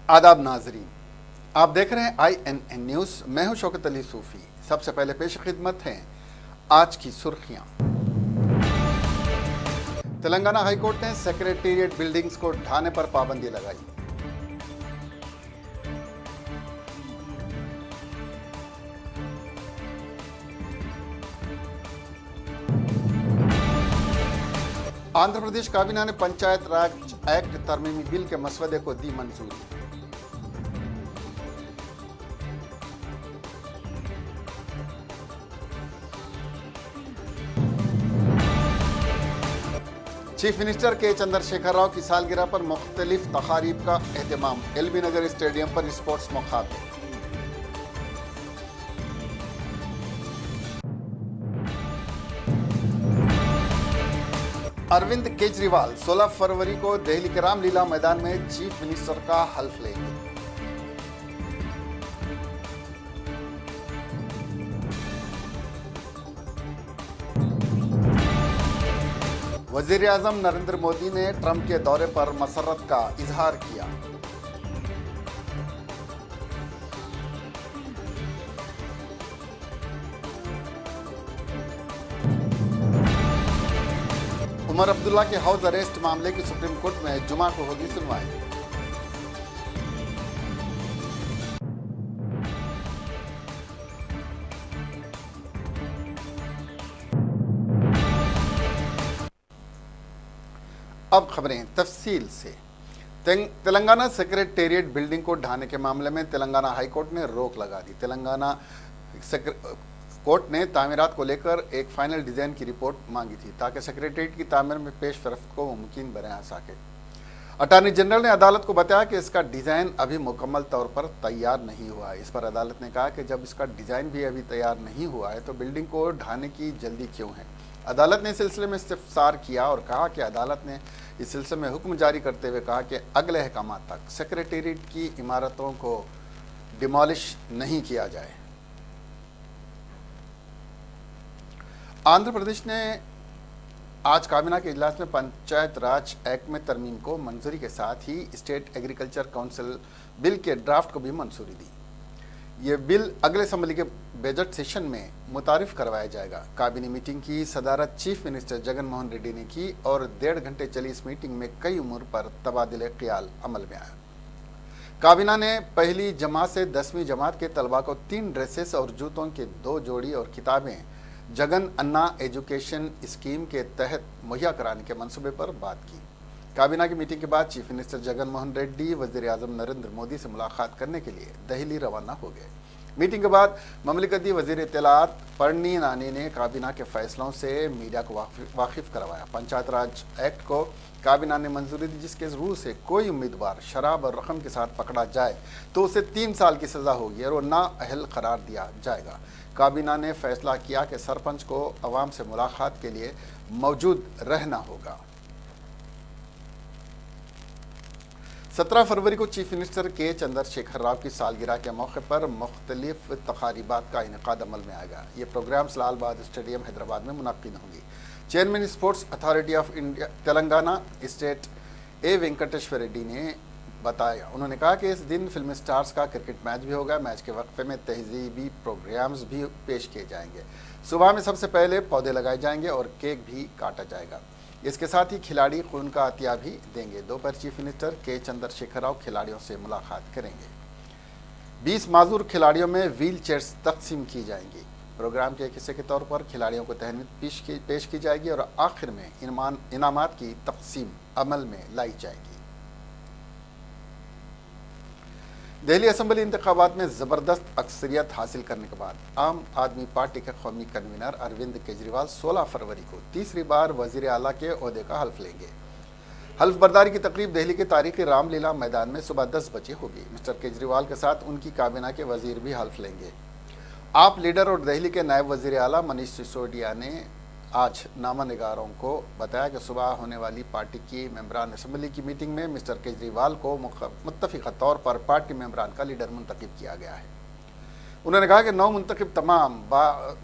आदाब नाजरीन, आप देख रहे हैं INN न्यूज़। मैं हूं शौकत अली सूफ़ी। सबसे पहले पेश खिदमत हैं आज की सुर्खियां। तेलंगाना हाईकोर्ट ने सेक्रेटेरिएट बिल्डिंग्स को ढाने पर पाबंदी लगाई। आंध्र प्रदेश काबीना ने पंचायत राज एक्ट तरमीमी बिल के मसवदे को दी मंजूरी। चीफ मिनिस्टर के चंद्रशेखर राव की सालगिरह पर मुख्तलिफ तकारीब का एहतमाम। LB नगर स्टेडियम पर स्पोर्ट्स मुकाबले। अरविंद केजरीवाल 16 फरवरी को दिल्ली के रामलीला मैदान में चीफ मिनिस्टर का हल्फ लेंगे। वजीर आजम नरेंद्र मोदी ने ट्रंप के दौरे पर मसरत का इजहार किया। उमर अब्दुल्ला के हाउस अरेस्ट मामले की सुप्रीम कोर्ट में जुमा को होगी सुनवाई। अब खबरें तफसील से। तेलंगाना सेक्रेटेरिएट बिल्डिंग को ढाने के मामले में तेलंगाना हाईकोर्ट ने रोक लगा दी। तेलंगाना कोर्ट ने तामीरात को लेकर एक फाइनल डिज़ाइन की रिपोर्ट मांगी थी ताकि सेक्रेटेरिएट की तामीर में पेश रफ्त को मुमकिन बना सके। अटॉर्नी जनरल ने अदालत को बताया कि इसका डिज़ाइन अभी मुकम्मल तौर पर तैयार नहीं हुआ है। इस पर अदालत ने कहा कि जब इसका डिज़ाइन भी अभी तैयार नहीं हुआ है तो बिल्डिंग को ढाने की जल्दी क्यों है। अदालत ने इस सिलसिले में इस्तफसार किया और कहा कि अदालत ने इस सिलसिले में हुक्म जारी करते हुए कहा कि अगले अहकाम तक सेक्रेटेरिएट की इमारतों को डिमोलिश नहीं किया जाए। आंध्र प्रदेश ने आज काबीना के इजलास में पंचायत राज एक्ट में तरमीम को मंजूरी के साथ ही स्टेट एग्रीकल्चर काउंसिल बिल के ड्राफ्ट को भी मंजूरी दी। ये बिल अगले असम्बली के बजट सेशन में मुतारिफ करवाया जाएगा। काबीना मीटिंग की सदारत चीफ मिनिस्टर जगन मोहन रेड्डी ने की और 1.5 घंटे चली इस मीटिंग में कई उमूर पर तबादिले ख्याल अमल में आया। काबीना ने पहली जमात से 10वीं जमात के तलबा को 3 ड्रेसेस और जूतों के 2 जोड़ी और किताबें जगन अन्ना एजुकेशन स्कीम के तहत मुहैया कराने के मंसूबे पर बात की। काबीना की मीटिंग के बाद चीफ मिनिस्टर जगन मोहन रेड्डी वज़ीर आज़म नरेंद्र मोदी से मुलाकात करने के लिए दिल्ली रवाना हो गए। मीटिंग के बाद ममलिकती वज़ीर इत्तलाआत पर्नी नानी ने काबीना के फैसलों से मीडिया को वाकिफ करवाया। पंचायत राज एक्ट को काबीना ने मंजूरी दी जिसके ज़रूर से कोई उम्मीदवार शराब और रकम के साथ पकड़ा जाए तो उसे 3 साल की सज़ा होगी और वो नाअहल करार दिया जाएगा। काबीना ने फैसला किया कि सरपंच को अवाम से मुलाकात के लिए मौजूद रहना होगा। 17 फरवरी को चीफ मिनिस्टर के चंद्रशेखर राव की सालगिरह के मौके पर मुख्तलिफ तकारीबात का इनेकाद अमल में आएगा। ये प्रोग्राम्स लालबाग स्टेडियम हैदराबाद में मुनक्किद होंगी। Chairman Sports Authority of India Telangana state A Venkateshwar Reddy ने बताया। उन्होंने कहा कि इस दिन फिल्म स्टार्स का क्रिकेट मैच भी होगा। मैच के वक्फे में तहजीबी प्रोग्राम्स भी पेश किए जाएंगे। सुबह में सबसे पहले पौधे लगाए जाएंगे और केक भी काटा जाएगा। इसके साथ ही खिलाड़ी खून का अतिया भी देंगे। दोपहर चीफ मिनिस्टर के चंद्रशेखर राव खिलाड़ियों से मुलाकात करेंगे। 20 माजूर खिलाड़ियों में व्हील चेयर्स तकसीम की जाएंगी। प्रोग्राम के एक हिस्से के तौर पर खिलाड़ियों को तहनीत पेश की जाएगी और आखिर में इनामात की तकसीम अमल में लाई जाएगी। दिल्ली असेंबली इंतखाबात में ज़बरदस्त अक्सरियत हासिल करने के बाद आम आदमी पार्टी के कौमी कन्वीनर अरविंद केजरीवाल 16 फरवरी को तीसरी बार वज़ीर आला के ओहदे का हल्फ लेंगे। हल्फ बर्दारी की तकरीब दिल्ली के तारीखी रामलीला मैदान में सुबह 10 बजे होगी। मिस्टर केजरीवाल के साथ उनकी काबीना के वज़ीर भी हल्फ लेंगे। आप लीडर और दिल्ली के नायब वज़ीर आला मनीष सिसोदिया ने आज नामा निगारों को बताया कि सुबह होने वाली पार्टी की मेंबरान असेंबली की मीटिंग में मिस्टर केजरीवाल को मुत्तफ़िक़ा तौर पर पार्टी मेंबरान का लीडर मुंतखब किया गया है। उन्होंने कहा कि 9 मुंतखब तमाम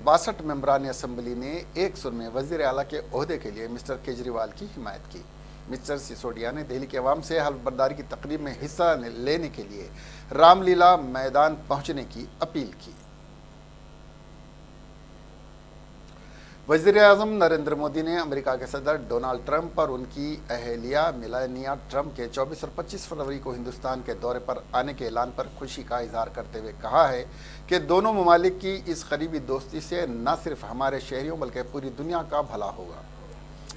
62 मेंबरान असेंबली ने एक सुर में वज़ीर आला के ओहदे के लिए मिस्टर केजरीवाल की हिमायत की। मिस्टर सिसोदिया ने दिल्ली के अवाम से हल्फ बर्दारी की तकरीब में हिस्सा लेने के लिए रामलीला मैदान पहुंचने की अपील की। वज़ीर-ए-आज़म नरेंद्र मोदी ने अमेरिका के सदर डोनाल्ड ट्रंप और उनकी अहलिया मेलानिया ट्रंप के 24 और 25 फरवरी को हिंदुस्तान के दौरे पर आने के ऐलान पर खुशी का इजहार करते हुए कहा है कि दोनों ममालिक की इस करीबी दोस्ती से न सिर्फ हमारे शहरियों बल्कि पूरी दुनिया का भला होगा।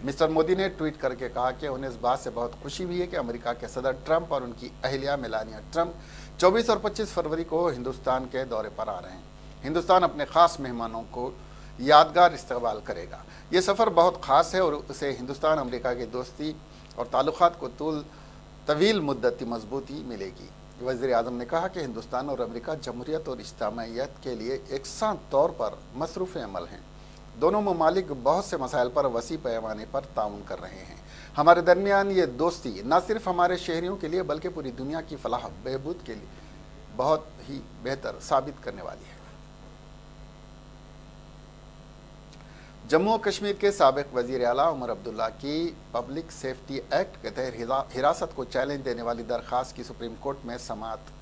मिस्टर मोदी ने ट्वीट करके कहा कि उन्हें इस बात से बहुत खुशी हुई है कि अमेरिका के सदर ट्रंप और उनकी अहलिया मेलानिया ट्रंप 24 और 25 फरवरी को हिंदुस्तान के दौरे पर आ रहे हैं। हिंदुस्तान अपने ख़ास मेहमानों को यादगार इस्तकबाल करेगा। ये सफ़र बहुत ख़ास है और उसे हिंदुस्तान अमेरिका की दोस्ती और ताल्लुक़ात को तवील मुद्दती मजबूती मिलेगी। वज़ीर-ए-आज़म ने कहा कि हिंदुस्तान और अमेरिका जमहूरियत और इज्तिमाइयत के लिए एकसां तौर पर मसरूफ़ अमल हैं। दोनों ममालिक बहुत से मसाइल पर वसी पैमाने पर ताउन कर रहे हैं। हमारे दरमियान ये दोस्ती न सिर्फ हमारे शहरियों के लिए बल्कि पूरी दुनिया की फलाह बहबूद के लिए बहुत ही बेहतर साबित करने वाली है। जम्मू और कश्मीर के साबिक वज़ीर आला उमर अब्दुल्ला की पब्लिक सेफ्टी एक्ट के तहत हिरासत को चैलेंज देने वाली दरख्वास्त की सुप्रीम कोर्ट में समाअत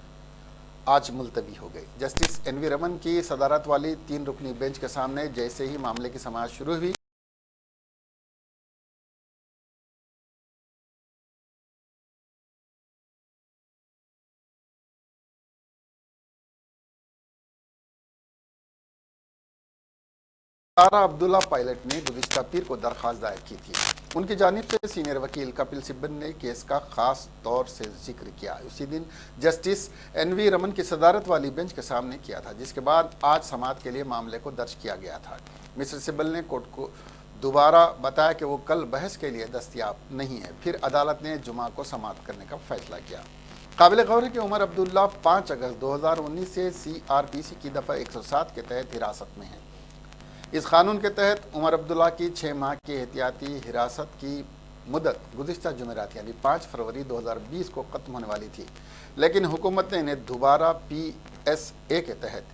आज मुलतवी हो गई। जस्टिस एनवी रमन की सदारत वाली 3 रुकनी बेंच के सामने जैसे ही मामले की समाअत शुरू हुई, सारा अब्दुल्ला पायलट ने गुज़िश्ता पीर को दरख्वास्त दायर की थी। उनकी जानिब से सीनियर वकील कपिल सिब्बल ने केस का खास तौर से जिक्र किया। उसी दिन जस्टिस एनवी रमन की सदारत वाली बेंच के सामने किया था, जिसके बाद आज समाअत के लिए मामले को दर्ज किया गया था। मिस्टर सिब्बल ने कोर्ट को दोबारा बताया कि वो कल बहस के लिए दस्तयाब नहीं है। फिर अदालत ने जुमा को समाअत करने का फैसला किया। काबिल गौर है कि उमर अब्दुल्ला 5 अगस्त 2019 से CRPC की दफ़ा 107 के तहत हिरासत में है। इस कानून के तहत उमर अब्दुल्ला की 6 माह की एहतियाती हिरासत की मुद्दत गुज़िश्ता जुमेरात यानी 5 फरवरी 2020 को ख़त्म होने वाली थी, लेकिन हुकूमत ने इन्हें दोबारा PSA के तहत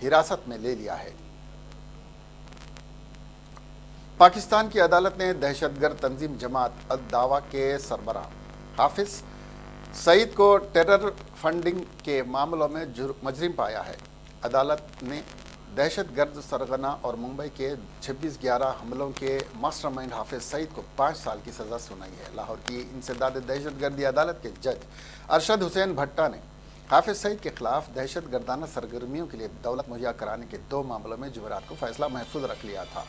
हिरासत में ले लिया है। पाकिस्तान की अदालत ने दहशतगर्द तंजीम जमात अद-दावा के सरबराह हाफिज सईद को टेरर फंडिंग के मामलों में मुजरिम पाया है। अदालत ने दहशतगर्द सरगना और मुंबई के 26/11 हमलों के मास्टरमाइंड हाफिज सईद को 5 साल की सज़ा सुनाई है। लाहौर की इंसदाद दहशतगर्दी अदालत के जज अरशद हुसैन भट्टा ने हाफिज सईद के खिलाफ दहशतगर्दाना सरगर्मियों के लिए दौलत मुहैया कराने के 2 मामलों में जुमेरात को फैसला महफूज रख लिया था।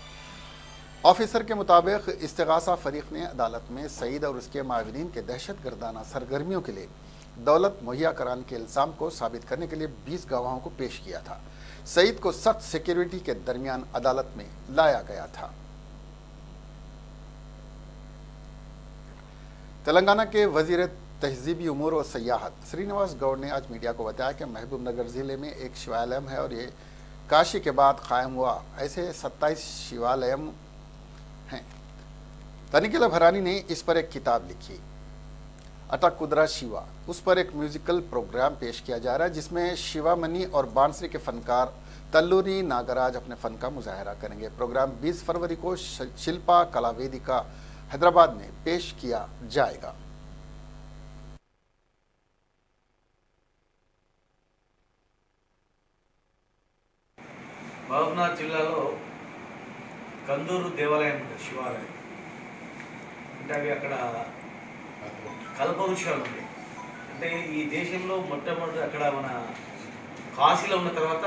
ऑफिसर के मुताबिक इस्तिगासा फरीक ने अदालत में सईद और उसके माविनीन के दहशतगर्दाना सरगर्मियों के लिए दौलत मुहैया कराने के इल्ज़ाम को साबित करने के लिए 20 गवाहों को पेश किया था। सईद को सख्त सिक्योरिटी के दरमियान अदालत में लाया गया था। तेलंगाना के वजीर तहजीबी उमूर और सयाहत श्रीनिवास गौड़ ने आज मीडिया को बताया कि महबूब नगर ज़िले में एक शिवालयम है और ये काशी के बाद कायम हुआ। ऐसे 27 शिवालयम हैं। तनिकेला भरानी ने इस पर एक किताब लिखी, अटाकुद्रा शिवा। उस पर एक म्यूजिकल प्रोग्राम पेश किया जा रहा है जिसमें शिवामणि और बांसरी के फनकार तल्लूरी नागराज अपने फन का मुजाहरा करेंगे। प्रोग्राम 20 फरवरी को शिल्पा कला वेदिका हैदराबाद में पेश किया जाएगा। మహబూబ్నగర్ జిల్లాలో కందూరు దేవాలయం శివాలయం అంటే అవి అక్కడ కల్పవృక్షాలు ఉన్నాయి. అంటే ఈ దేశంలో మొట్టమొదటి అక్కడ మన కాశీలో ఉన్న తర్వాత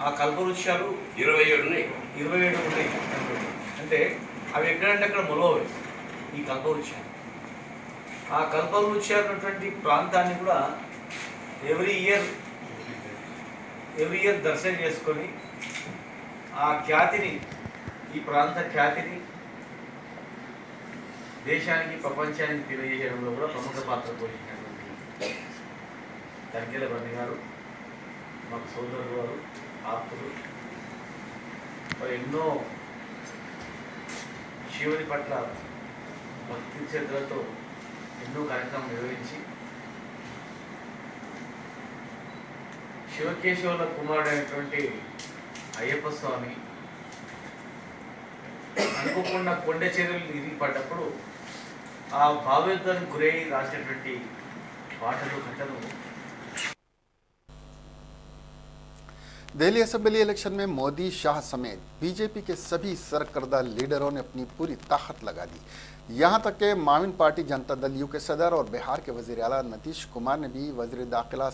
ఆ కల్పవృక్షాలు 27 ఉన్నాయి. అంటే అవి ఎక్కడంటే అక్కడ మొలవవి ఈ కల్పవృక్షాలు. ఆ కల్పవృక్షాలు ఉన్నటువంటి ప్రాంతాన్ని కూడా ఎవ్రీ ఇయర్ దర్శనం చేసుకొని ఆ ఖ్యాతిని, ఈ ప్రాంత ఖ్యాతిని దేశానికి ప్రపంచానికి తెలియజేయడంలో కూడా ప్రముఖ పాత్ర పోషించినటువంటి తనికెళ్ళ బండి గారు, మాకు సోదరుడు వారు, ఆప్తులు, మరి ఎన్నో శివుని పట్ల భక్తి శ్రద్ధలతో ఎన్నో కార్యక్రమం నిర్వహించి శివకేశవుల కుమారుడైనటువంటి అయ్యప్ప స్వామి అనుకోకుండా కొండ చర్యలు ఇరిగి పడ్డప్పుడు ఆ భావేద్దానికి గురై రాసినటువంటి పాటలు కథలు. दिल्ली असेंबली इलेक्शन में मोदी शाह समेत बीजेपी के सभी सरकर्दा लीडरों ने अपनी पूरी ताकत लगा दी। यहां तक कि माविन पार्टी जनता दल यू के सदर और बिहार के वजीर आला नीतीश कुमार ने भी वजीर दाखिला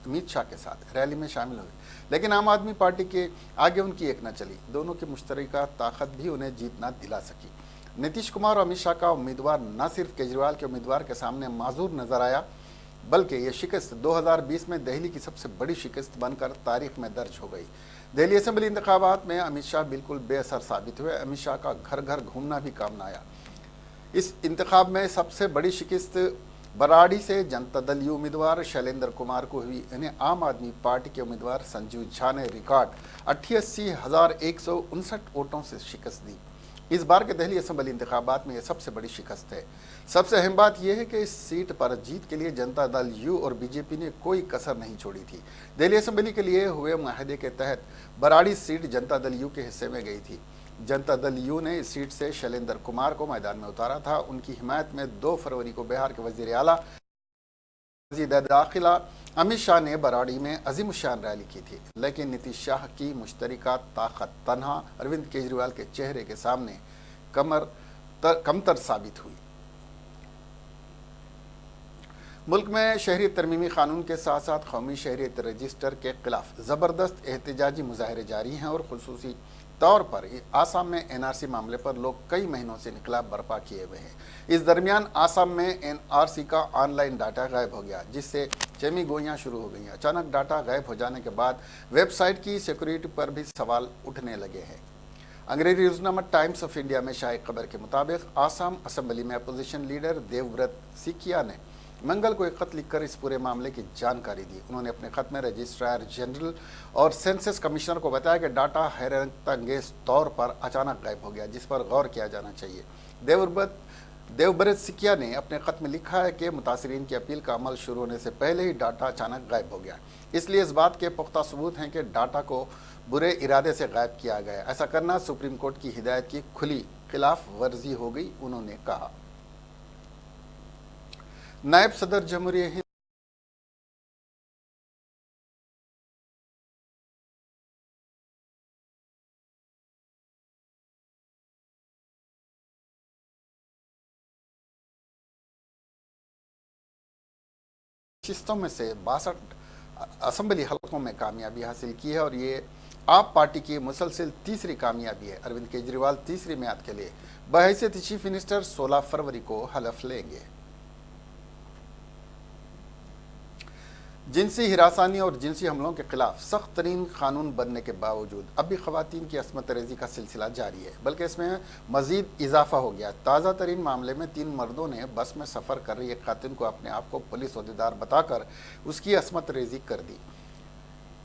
अमित शाह के साथ रैली में शामिल हुए, लेकिन आम आदमी पार्टी के आगे उनकी एक न चली। दोनों की मुश्तरका ताकत भी उन्हें जीत न दिला सकी। नीतीश कुमार और अमित शाह का उम्मीदवार न सिर्फ केजरीवाल के उम्मीदवार के सामने माजूर नजर आया, बल्कि ये शिकस्त 2020 में दिल्ली की सबसे बड़ी शिकस्त बनकर तारीख में दर्ज हो गई। दिल्ली असेंबली इंतखाबात में अमित शाह बिल्कुल बेअसर साबित हुए। अमित शाह का घर घर घूमना भी काम न आया। इस इंतखाब में सबसे बड़ी शिकस्त बराड़ी से जनता दल यू उम्मीदवार शैलेंद्र कुमार को हुई। इन्हें आम आदमी पार्टी के उम्मीदवार संजीव झा ने रिकॉर्ड 88,159 वोटों से शिकस्त दी। इस बार के दिल्ली असेंबली इंतखाबात में यह सबसे बड़ी शिकस्त है। सबसे अहम बात यह है कि इस सीट पर जीत के लिए जनता दल यू और बीजेपी ने कोई कसर नहीं छोड़ी थी। दिल्ली असेंबली के लिए हुए मुआहदे के तहत बराड़ी सीट जनता दल यू के हिस्से में गई थी। जनता दल यू ने इस सीट से शैलेंद्र कुमार को मैदान में उतारा था। उनकी हिमायत में 2 फरवरी को बिहार के वजीर आला वजीर दाखिला अमित शाह ने बराड़ी में अजीम शान रैली की थी, लेकिन नीतीश शाह की मुश्तरका ताकत तन्हा अरविंद केजरीवाल के चेहरे के सामने कमतर साबित हुई। मुल्क में शहरी तरमीमी कानून के साथ साथ कौमी शहरियत रजिस्टर के खिलाफ ज़बरदस्त एहतजाजी मुजाहरे जारी हैं और खुसूसी तौर पर आसाम में एनआरसी मामले पर लोग कई महीनों से इनकलाब बर्पा किए हुए हैं। इस दरमियान आसाम में एनआरसी का ऑनलाइन डाटा गायब हो गया, जिससे चेमी गोइयाँ शुरू हो गई। अचानक डाटा गायब हो जाने के बाद वेबसाइट की सिक्योरिटी पर भी सवाल उठने लगे हैं। अंग्रेजी न्यूज़नामा टाइम्स ऑफ इंडिया में शाये खबर के मुताबिक आसाम असेंबली में अपोजिशन लीडर देवव्रत सिकिया ने मंगल को एक खत लिखकर इस पूरे मामले की जानकारी दी। उन्होंने अपने खत में रजिस्ट्रार जनरल और सेंसस कमिश्नर को बताया कि डाटा हैरत अंगेज तौर पर अचानक गायब हो गया, जिस पर गौर किया जाना चाहिए। देवव्रत सिकिया ने अपने खत में लिखा है कि मुतासरीन की अपील का अमल शुरू होने से पहले ही डाटा अचानक गायब हो गया, इसलिए इस बात के पुख्ता सबूत हैं कि डाटा को बुरे इरादे से गायब किया गया। ऐसा करना सुप्रीम कोर्ट की हिदायत की खुली खिलाफ वर्जी हो गई, उन्होंने कहा। नायब सदर जमहूरिया हिंद नशिस्तों में से 62 असेंबली हलकों में कामयाबी हासिल की है और ये आप पार्टी की मुसलसिल तीसरी कामयाबी है। अरविंद केजरीवाल तीसरी म्याद के लिए बहैसियत चीफ मिनिस्टर 16 फरवरी को हलफ लेंगे। जिनसी हिरासानी और जिनसी हमलों के खिलाफ सख्त तरीन कानून बनने के बावजूद अब भी खवातीन की असमत रेजी का सिलसिला जारी है, बल्कि इसमें मजीद इजाफा हो गया। ताज़ा तरीन मामले में 3 मर्दों ने बस में सफ़र कर रही एक खातून को अपने आप को पुलिस अहदेदार बताकर उसकी असमत रेजी कर दी।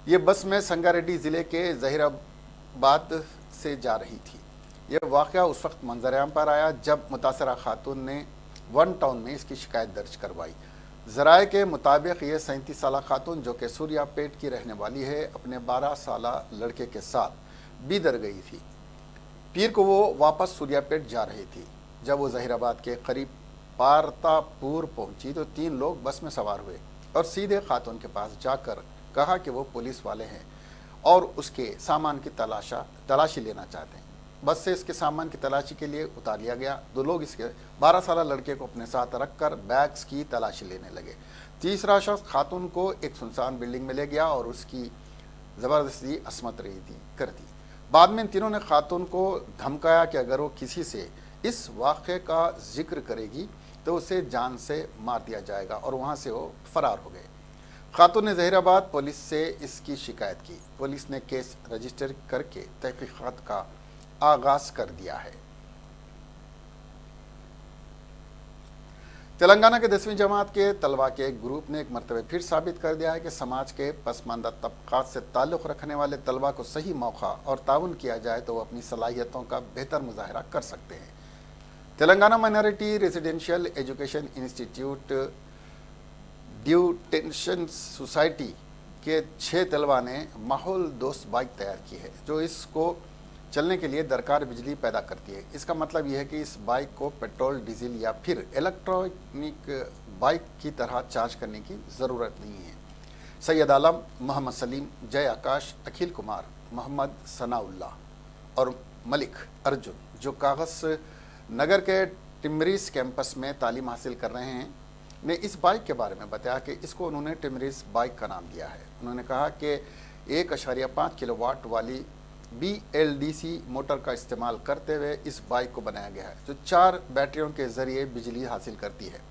ये बस में संगारेड्डी ज़िले के जहीराबाद से जा रही थी। यह वाक़या उस वक्त मंजर-ए-आम पर आया जब मुतासरा खातून ने 1 टाउन में इसकी शिकायत दर्ज करवाई। ज़राए के मुताबिक ये 37 साला खातून जो कि सूर्यापेट की रहने वाली है, अपने 12 साला लड़के के साथ बीदर गई थी। पीर को वो वापस सूर्यापेट जा रही थी। जब वो जहीराबाद के करीब पारतापुर पहुंची तो 3 लोग बस में सवार हुए और सीधे खातून के पास जाकर कहा कि वो पुलिस वाले हैं और उसके सामान की तलाशी लेना चाहते हैं। बस से इसके सामान की तलाशी के लिए उतार लिया गया। 2 लोग इसके 12 साला लड़के को अपने साथ रखकर बैग्स की तलाशी लेने लगे। तीसरा शख्स खातून को एक सुनसान बिल्डिंग में ले गया और उसकी ज़बरदस्ती असमत रेजी कर दी। बाद में इन तीनों ने खातून को धमकाया कि अगर वो किसी से इस वाक़े का जिक्र करेगी तो उसे जान से मार दिया जाएगा, और वहाँ से वो फरार हो गए। खातून ने जहीराबाद पुलिस से इसकी शिकायत की। पुलिस ने केस रजिस्टर करके तहकीक़ात का आगाज कर दिया है। तेलंगाना के 10वीं जमात के तलबा के एक ग्रुप ने एक मरतबे फिर साबित कर दिया है कि समाज के पसमानदा तबकात से ताल्लुक़ रखने वाले तलबा को सही मौका और ताउन किया जाए तो वो अपनी सलाहियतों का बेहतर मुजाहरा कर सकते हैं। Telangana minority residential education institutions society के 6 तलबा ने माहौल दोस्त बाइक तैयार की है, जो इसको चलने के लिए दरकार बिजली पैदा करती है। इसका मतलब यह है कि इस बाइक को पेट्रोल, डीजल या फिर इलेक्ट्रॉनिक बाइक की तरह चार्ज करने की ज़रूरत नहीं है। सैयद आलम, मोहम्मद सलीम, जय आकाश, अखिल कुमार, मोहम्मद सनाउल्लाह और मलिक अर्जुन, जो कागज़ नगर के टिमरीस कैंपस में तालीम हासिल कर रहे हैं, ने इस बाइक के बारे में बताया कि इसको उन्होंने टिमरीस बाइक का नाम दिया है। उन्होंने कहा कि 1.5 किलोवाट वाली BLDC मोटर का इस्तेमाल करते हुए इस बाइक को बनाया गया है, जो 4 बैटरियों के ज़रिए बिजली हासिल करती है।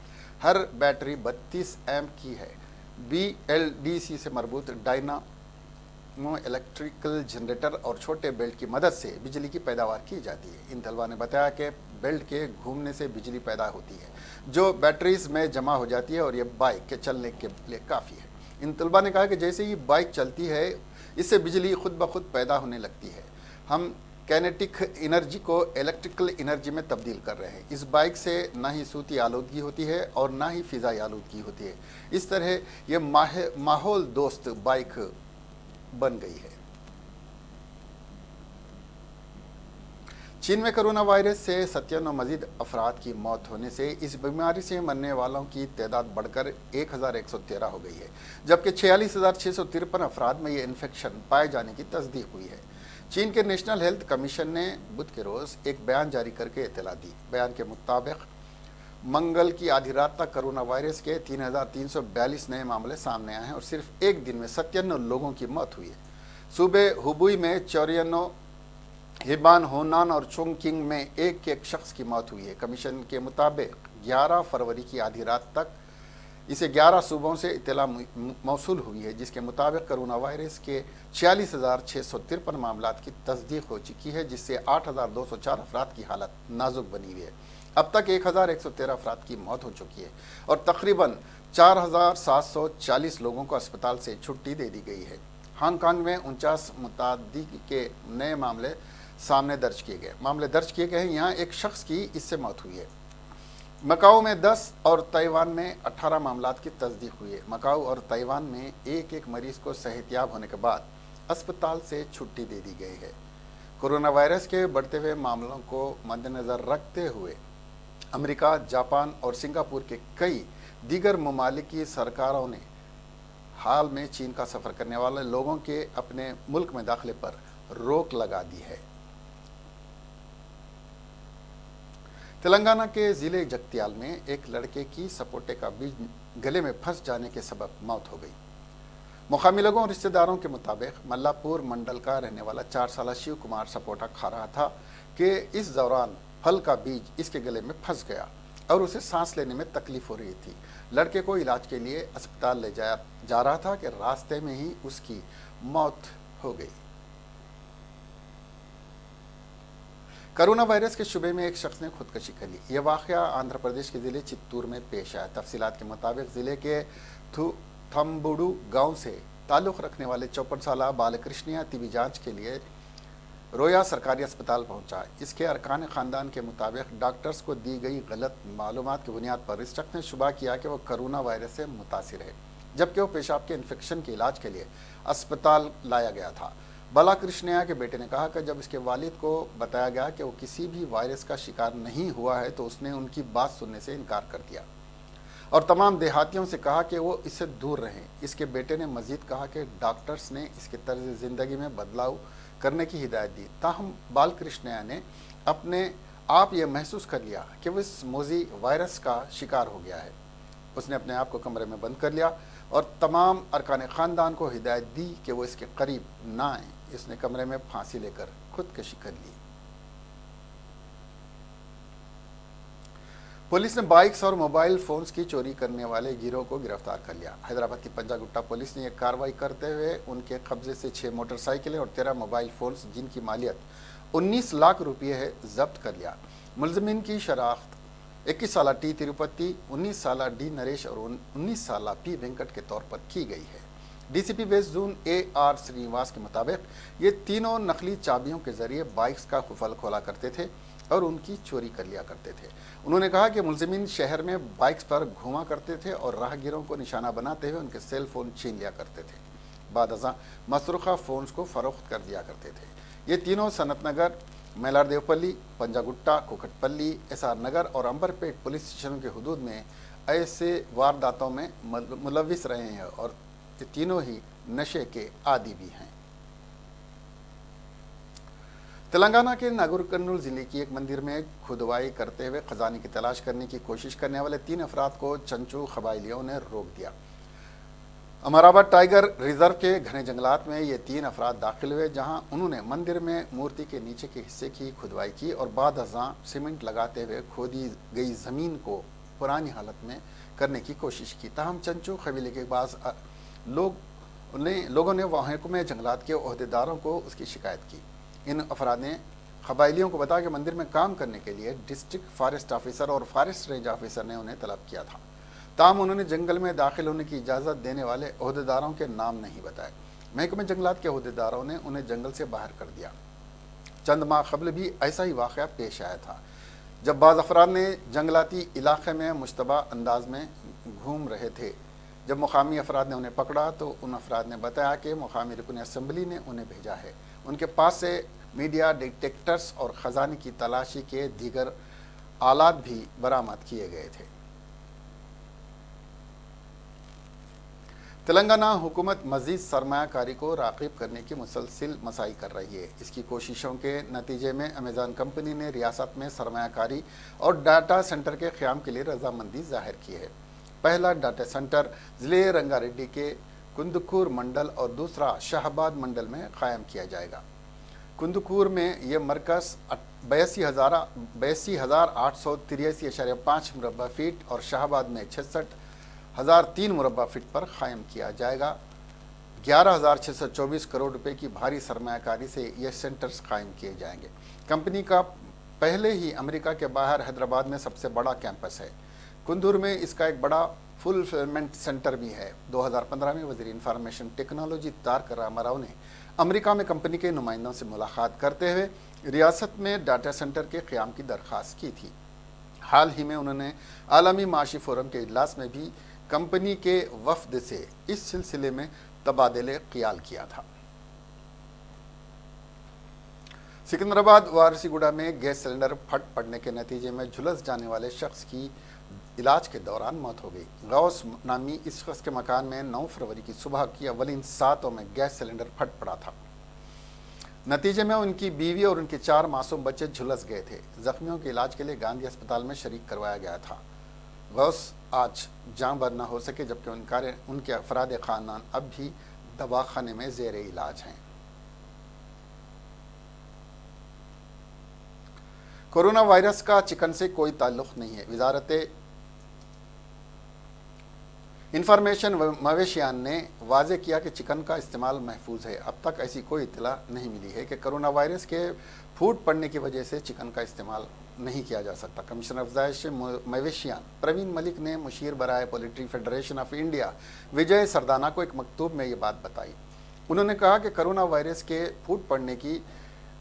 हर बैटरी 32 एम्प की है। BLDC से मरबूत डायनामो इलेक्ट्रिकल जनरेटर और छोटे बेल्ट की मदद से बिजली की पैदावार की जाती है। इन तलबा ने बताया कि बेल्ट के घूमने से बिजली पैदा होती है, जो बैटरीज में जमा हो जाती है और ये बाइक के चलने के लिए काफ़ी है। इन तलबा ने कहा कि जैसे ही बाइक चलती है, इससे बिजली खुद ब खुद पैदा होने लगती है। हम कैनेटिक एनर्जी को इलेक्ट्रिकल एनर्जी में तब्दील कर रहे हैं। इस बाइक से ना ही सूती आलूदगी होती है और ना ही फ़िज़ाई आलूदगी होती है। इस तरह ये माहौल दोस्त बाइक बन गई है। चीन में कोरोना वायरस से 57 मजीद अफराद की मौत होने से इस बीमारी से मरने वालों की तादाद बढ़कर 1113 हो गई है, जबकि 46,653 अफराद में ये इन्फेक्शन पाए जाने की तस्दीक हुई है। चीन के नेशनल हेल्थ कमीशन ने बुध के रोज़ एक बयान जारी करके इत्तला दी। बयान के मुताबिक मंगल की आधी रात तक कोरोना वायरस के 3,342 नए मामले सामने आए हैं और सिर्फ एक दिन में 57 लोगों की मौत हुई है। सूबे हुबुई में 54, हिबान, होनान और चोंगकिंग में एक शख्स की मौत हुई है। कमीशन के मुताबिक 11 फरवरी की आधी रात तक इसे 11 सूबों से इत्तला मौसूल हुई है, जिसके मुताबिक कोरोना वायरस के 46,653 मामलात की तस्दीक हो चुकी है, जिससे 8,204 अफराद की हालत नाजुक बनी हुई है। अब तक 1,113 अफराद की मौत हो चुकी है और तकरीबन 4,740 लोगों को अस्पताल से छुट्टी दे दी गई है। हांगकांग में 49 मुतादी के नए मामले सामने दर्ज किए गए हैं। यहाँ एक शख्स की इससे मौत हुई है। मकाऊ में 10 और ताइवान में 18 मामलात की तस्दीक हुई है। मकाऊ और ताइवान में एक मरीज को सेहतयाब होने के बाद अस्पताल से छुट्टी दे दी गई है। कोरोना वायरस के बढ़ते हुए मामलों को मद्देनज़र रखते हुए अमेरिका, जापान और सिंगापुर के कई दीगर ममालिक की सरकारों ने हाल में चीन का सफ़र करने वाले लोगों के अपने मुल्क में दाखिले पर रोक लगा दी है। तेलंगाना के ज़िले जगत्याल में एक लड़के की सपोटे का बीज गले में फंस जाने के सबब मौत हो गई। मुकामी लोगों और रिश्तेदारों के मुताबिक मल्लापुर मंडल का रहने वाला 4 साला शिव कुमार सपोटा खा रहा था कि इस दौरान फल का बीज इसके गले में फंस गया और उसे सांस लेने में तकलीफ हो रही थी। लड़के को इलाज के लिए अस्पताल ले जाया जा रहा था कि रास्ते में ही उसकी मौत हो गई। कोरोना वायरस के शुबे में एक शख्स ने खुदकशी कर ली। यह वाक़या आंध्र प्रदेश के ज़िले चित्तूर में पेश आया। तफसीलात के मुताबिक ज़िले के थम्बुडू गांव से ताल्लुक़ रखने वाले 54 साला बालकृष्णिया तिबी जांच के लिए रोया सरकारी अस्पताल पहुंचा। इसके अरकान ख़ानदान के मुताबिक डॉक्टर्स को दी गई गलत मालूमात की बुनियाद पर इस शख्स ने शुबा किया कि वह कोरोना वायरस से मुतासिर है, जबकि वह पेशाब के इन्फेक्शन के इलाज के लिए अस्पताल लाया गया था। बालाकृष्णिया के बेटे ने कहा कि जब इसके वालिद को बताया गया कि वो किसी भी वायरस का शिकार नहीं हुआ है तो उसने उनकी बात सुनने से इनकार कर दिया और तमाम देहातियों से कहा कि वो इससे दूर रहें। इसके बेटे ने मजीद कहा कि डॉक्टर्स ने इसके तर्ज ज़िंदगी में बदलाव करने की हिदायत दी। ताहम बालकृष्णिया ने अपने आप ये महसूस कर लिया कि वो इस मोजी वायरस का शिकार हो गया है। उसने अपने आप को कमरे में बंद कर लिया और तमाम अरकान ख़ानदान को हिदायत दी कि वो इसके करीब ना आए। इसने कमरे में फांसी लेकर खुदकशी कर ली। पुलिस ने बाइक्स और मोबाइल फ़ोन्स की चोरी करने वाले गिरोह को गिरफ्तार कर लिया। हैदराबाद की पंजागुट्टा पुलिस ने यह कार्रवाई करते हुए उनके कब्जे से 6 मोटरसाइकिलें और 13 मोबाइल फ़ोन्स जिनकी मालियत 19 लाख रुपये है जब्त कर लिया। मुलजमिन की शनाख्त 21 साला टी तिरुपति, 19 साला डी नरेश और 19 साला पी वेंकट के तौर पर की गई है। DCP west zone AR Srinivas के मुताबिक ये तीनों नकली चाबियों के जरिए बाइक्स का खुफल खोला करते थे और उनकी चोरी कर लिया करते थे। उन्होंने कहा कि मुलजिमिन शहर में बाइक्स पर घूमा करते थे और राहगीरों को निशाना बनाते हुए उनके सेल फ़ोन छीन लिया करते थे। बाद अज़ां मसरूक़ा फ़ोन्स को फ़रोख्त कर दिया करते थे। ये तीनों सनत नगर, मैलारदेवपल्ली, पंजागुट्टा, कुकटपल्ली, एसआर नगर और अंबरपेट पुलिस स्टेशनों के हुदूद में ऐसे वारदातों में मुलविस रहे हैं और ये तीनों ही नशे के आदी भी हैं। तेलंगाना के नागर कर्नूल जिले की एक मंदिर में खुदवाई करते हुए खजाने की तलाश करने की कोशिश करने वाले 3 अफराद को चंचू कबायलियों ने रोक दिया। अमराबाद टाइगर रिजर्व के घने जंगलात में ये 3 अफराद दाखिल हुए, जहां उन्होंने मंदिर में मूर्ति के नीचे के हिस्से की खुदवाई की और बाद अज़ां सीमेंट लगाते हुए खोदी गई ज़मीन को पुरानी हालत में करने की कोशिश की। ताहम चंचू कबीले के बाद लोगों ने महकमे जंगलात के ओहदेदारों को उसकी शिकायत की। इन अफराद ने कबायलियों को बताया कि मंदिर में काम करने के लिए डिस्ट्रिक्ट फॉरेस्ट ऑफिसर और फॉरेस्ट रेंज ऑफिसर ने उन्हें तलब किया था। ताहम उन्होंने जंगल में दाखिल होने की इजाज़त देने वाले ओहदेदारों के नाम नहीं बताए। महकमे जंगलात के ओहदेदारों ने उन्हें जंगल से बाहर कर दिया। चंद माह कबल भी ऐसा ही वाक़या पेश आया था, जब बाज़ अफराद ने जंगलाती इलाके में मुश्तबा अंदाज में घूम रहे थे। जब मुकामी अफराद ने उन्हें पकड़ा तो उन अफराद ने बताया कि मुकामी रुकन असम्बली ने उन्हें भेजा है। उनके पास से मीडिया डिटेक्टर्स और ख़जाने की तलाशी के दीगर आलात भी बरामद किए गए थे। तेलंगाना हुकूमत मज़ीद सरमायाकारी को राग़िब करने की मुसलसिल मसाई कर रही है। इसकी कोशिशों के नतीजे में अमेज़न कंपनी ने रियासत में सरमायाकारी और डाटा सेंटर के क़याम के लिए रजामंदी ज़ाहिर की है। पहला डाटा सेंटर ज़िले रंगारेड्डी के कुंदुकूर मंडल और दूसरा शाहबाद मंडल में क़ायम किया जाएगा। कुंदुकूर में यह मरकज़ 82,883.5 मुरबा फीट और शाहबाद में 66,003 मुरबा फीट पर क़ायम किया जाएगा। 11,624 करोड़ रुपए की भारी सरमायाकारी से ये सेंटर्स कायम किए जाएंगे। कंपनी का पहले ही अमेरिका के बाहर हैदराबाद में सबसे बड़ा कैंपस है। कुंदूर में इसका एक बड़ा फुलफिलमेंट सेंटर भी है। 2015 में वज़ीर इंफॉर्मेशन टेक्नोलॉजी तारक रामाराव ने अमेरिका में कंपनी के नुमाइंदों से मुलाकात करते हुए रियासत में डाटा सेंटर के क़याम की दरख्वास्त की थी। हाल ही में उन्होंने आलमी माशी फोरम के इजलास में भी कंपनी के वफ़द से इस सिलसिले में तबादले ख़याल किया था। सिकंदराबाद वारसीगुड़ा में गैस सिलेंडर फट पड़ने के नतीजे में झुलस जाने वाले शख्स की इलाज के दौरान मौत हो गई। गौस नामी इस शख्स के मकान में 9 फरवरी की सुबह की अवलिन सातों में गैस सिलेंडर फट पड़ा था। नतीजे में उनकी बीवी और उनके 4 मासूम बच्चे झुलस गए थे। जख्मियों के इलाज के लिए गांधी अस्पताल में शरीक करवाया गया था। गौस आज जाँ बर न हो सके, जबकि उनके अफराद ख़ानदान अब भी दवाखाने में ज़ेर इलाज हैं। कोरोना वायरस का चिकन से कोई ताल्लुक़ नहीं है। वज़ारत इंफॉर्मेशन मवेशियान ने वाज़े किया कि चिकन का इस्तेमाल महफूज है। अब तक ऐसी कोई इत्तला नहीं मिली है कि कोरोना वायरस के फूट पड़ने की वजह से चिकन का इस्तेमाल नहीं किया जा सकता। कमिश्नर अफजाइश मवेशियान प्रवीण मलिक ने मुशीर बराए poultry federation of India Vijay Sardana को एक मकतूब में ये बात बताई। उन्होंने कहा कि कोरोना वायरस के फूट पड़ने की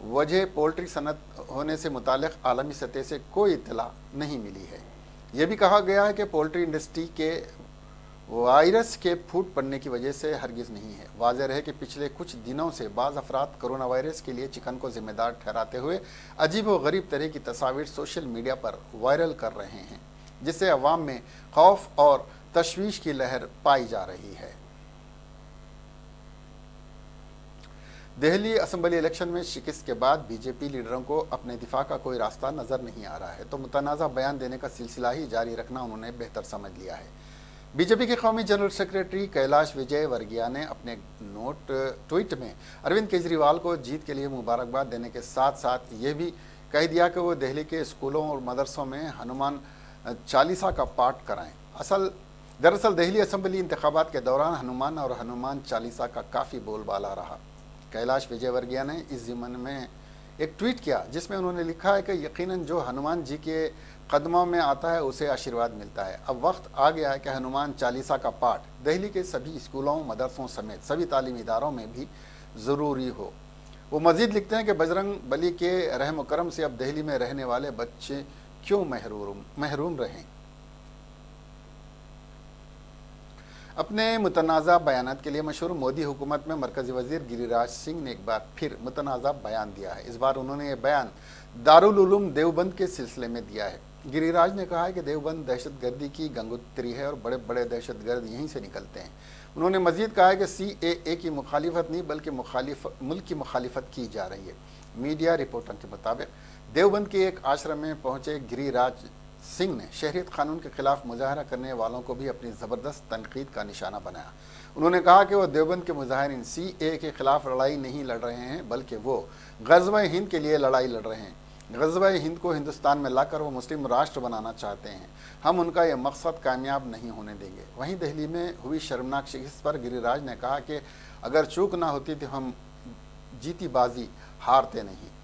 वजह पोल्ट्री सनत होने से मुतालिक आलमी सतह से कोई इत्तला नहीं मिली है। यह भी कहा गया है कि पोल्ट्री इंडस्ट्री के वायरस के फूट पड़ने की वजह से हरगिज़ नहीं है। वाज़ेह रहे कि पिछले कुछ दिनों से बाज़ अफराद कोरोना वायरस के लिए चिकन को ज़िम्मेदार ठहराते हुए अजीब व गरीब तरह की तस्वीर सोशल मीडिया पर वायरल कर रहे हैं, जिससे अवाम में खौफ और तशवीश की लहर पाई जा रही है। दिल्ली असम्बली इलेक्शन में शिकस्त के बाद बीजेपी लीडरों को अपने दिफा का कोई रास्ता नज़र नहीं आ रहा है, तो मुतनाज़ा बयान देने का सिलसिला ही जारी रखना उन्होंने बेहतर समझ लिया है। बीजेपी के कौमी जनरल सेक्रेटरी कैलाश विजय वर्गीय ने अपने ट्वीट में अरविंद केजरीवाल को जीत के लिए मुबारकबाद देने के साथ साथ ये भी कह दिया कि वो दिल्ली के स्कूलों और मदरसों में हनुमान चालीसा का पाठ कराएं। दरअसल दिल्ली असम्बली इंतखाबात के दौरान हनुमान और हनुमान चालीसा का काफ़ी बोलबाला रहा। कैलाश विजयवर्गीय ने इस ज़िम्न में एक ट्वीट किया, जिसमें उन्होंने लिखा है कि यकीनन जो हनुमान जी के कदमों में आता है उसे आशीर्वाद मिलता है। अब वक्त आ गया है कि हनुमान चालीसा का पाठ दिल्ली के सभी स्कूलों, मदरसों समेत सभी तालीमी इदारों में भी ज़रूरी हो। वो मज़ीद लिखते हैं कि बजरंग बली के रहम करम से अब दिल्ली में रहने वाले बच्चे क्यों महरूम रहें। अपने मुतनाज़ा बयानात के लिए मशहूर मोदी हुकूमत में मरकज़ी वज़ीर गिरिराज सिंह ने एक बार फिर मुतनाज़ा बयान दिया है। इस बार उन्होंने ये बयान दारुल उलूम देवबंद के सिलसिले में दिया है। गिरिराज ने कहा है कि देवबंद दहशतगर्दी की गंगोत्री है और बड़े बड़े दहशतगर्द यहीं से निकलते हैं। उन्होंने मज़ीद कहा है कि CAA की मुखालिफत नहीं बल्कि मुल्क की मुखालिफत की जा रही है। मीडिया रिपोर्टर के मुताबिक देवबंद के एक आश्रम में पहुंचे गिरिराज सिंह ने शहरियत कानून के खिलाफ मुजाहरा करने वालों को भी अपनी ज़बरदस्त तनकीद का निशाना बनाया। उन्होंने कहा कि वो देवबंद के मुजाहिरीन CAA के खिलाफ लड़ाई नहीं लड़ रहे हैं बल्कि वो ग़ज़वा-ए हिंद के लिए लड़ाई लड़ रहे हैं। ग़ज़वा-ए हिंद को हिंदुस्तान में लाकर वो मुस्लिम राष्ट्र बनाना चाहते हैं। हम उनका यह मकसद कामयाब नहीं होने देंगे। वहीं दिल्ली में हुई शर्मनाक शिकस्त पर गिरिराज ने कहा कि अगर चूक ना होती तो हम जीती बाजी हारते नहीं।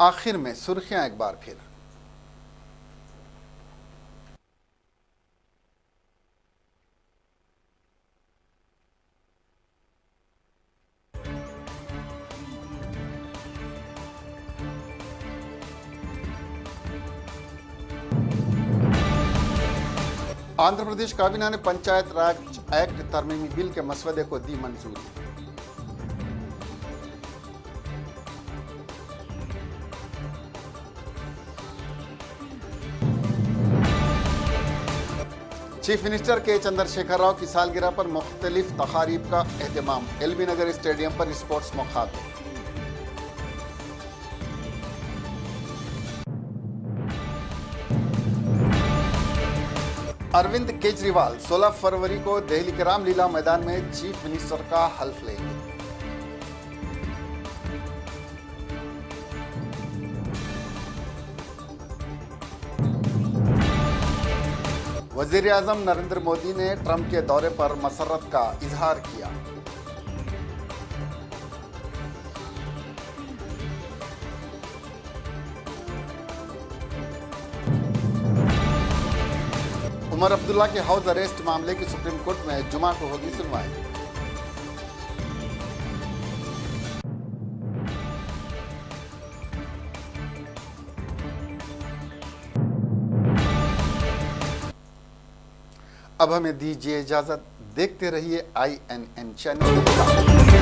आखिर में सुर्खियां एक बार फिर। आंध्र प्रदेश काबीना ने पंचायत राज एक्ट तरमीमी बिल के मसवदे को दी मंजूरी। चीफ मिनिस्टर के चंद्रशेखर राव की सालगिरह पर मुख्तलिफ तकारीब का एहतमाम। एलबी नगर स्टेडियम पर स्पोर्ट्स मुखातिब। अरविंद केजरीवाल 16 फरवरी को दिल्ली के रामलीला मैदान में चीफ मिनिस्टर का हल्फ लेंगे। वज़ीर आज़म नरेंद्र मोदी ने ट्रंप के दौरे पर मसर्रत का इजहार किया। उमर अब्दुल्ला के हाउस अरेस्ट मामले की सुप्रीम कोर्ट में जुमा को होगी सुनवाई। अब हमें दीजिए इजाजत। देखते रहिए INN चैनल।